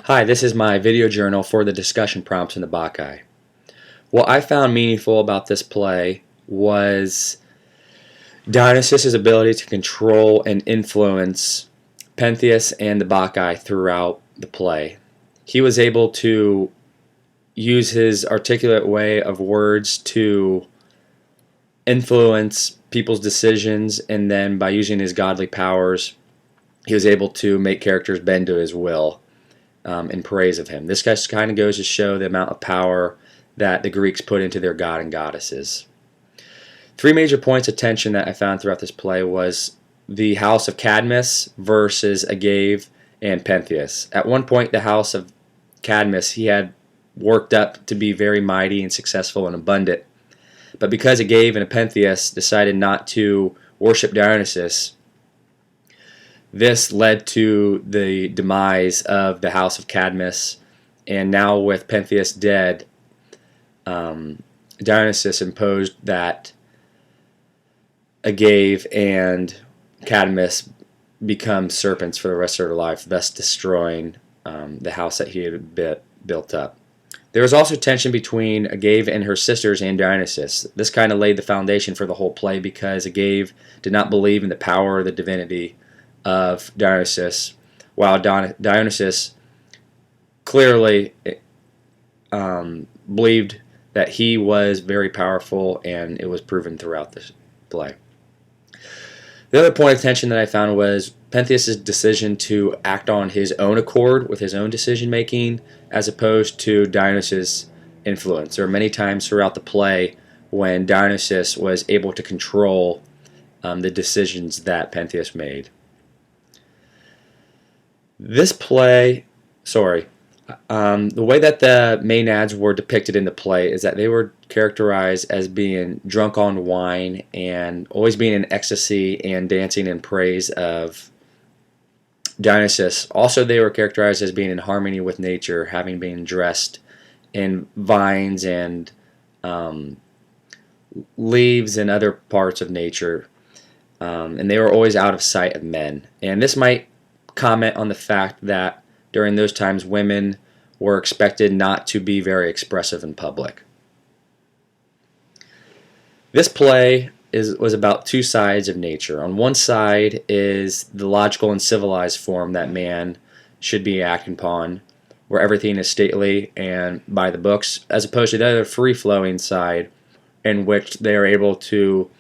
Hi, this is my video journal for the discussion prompts in the Bacchae. What I found meaningful about this play was Dionysus' ability to control and influence Pentheus and the Bacchae throughout the play. He was able to use his articulate way of words to influence people's decisions, and then by using his godly powers, he was able to make characters bend to his will. In praise of him. This kind of goes to show the amount of power that the Greeks put into their god and goddesses. Three major points of tension that I found throughout this play was the house of Cadmus versus Agave and Pentheus. At one point, the house of Cadmus, he had worked up to be very mighty and successful and abundant. But because Agave and Pentheus decided not to worship Dionysus, this led to the demise of the house of Cadmus, and now with Pentheus dead, Dionysus imposed that Agave and Cadmus become serpents for the rest of their life, thus destroying the house that he had built up. There was also tension between Agave and her sisters and Dionysus. This kind of laid the foundation for the whole play because Agave did not believe in the power or the divinity of Dionysus, while Dionysus clearly believed that he was very powerful, and it was proven throughout this play. The other point of tension that I found was Pentheus' decision to act on his own accord with his own decision making, as opposed to Dionysus' influence. There are many times throughout the play when Dionysus was able to control the decisions that Pentheus made. This play, the way that the Maenads were depicted in the play is that they were characterized as being drunk on wine and always being in ecstasy and dancing in praise of Dionysus. Also, they were characterized as being in harmony with nature, having been dressed in vines and leaves and other parts of nature. And they were always out of sight of men. And this might comment on the fact that during those times women were expected not to be very expressive in public. This play was about two sides of nature. On one side is the logical and civilized form that man should be acting upon, where everything is stately and by the books, as opposed to the other free-flowing side in which they are able to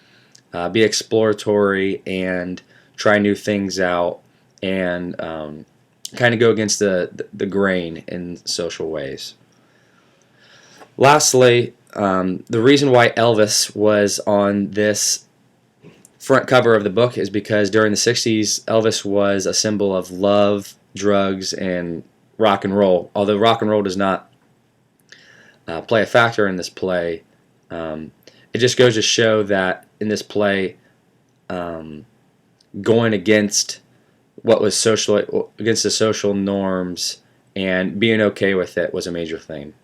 be exploratory and try new things out and kind of go against the grain in social ways. Lastly, the reason why Elvis was on this front cover of the book is because during the 60s, Elvis was a symbol of love, drugs, and rock and roll. Although rock and roll does not play a factor in this play, it just goes to show that in this play, going against what was against the social norms and being okay with it was a major thing.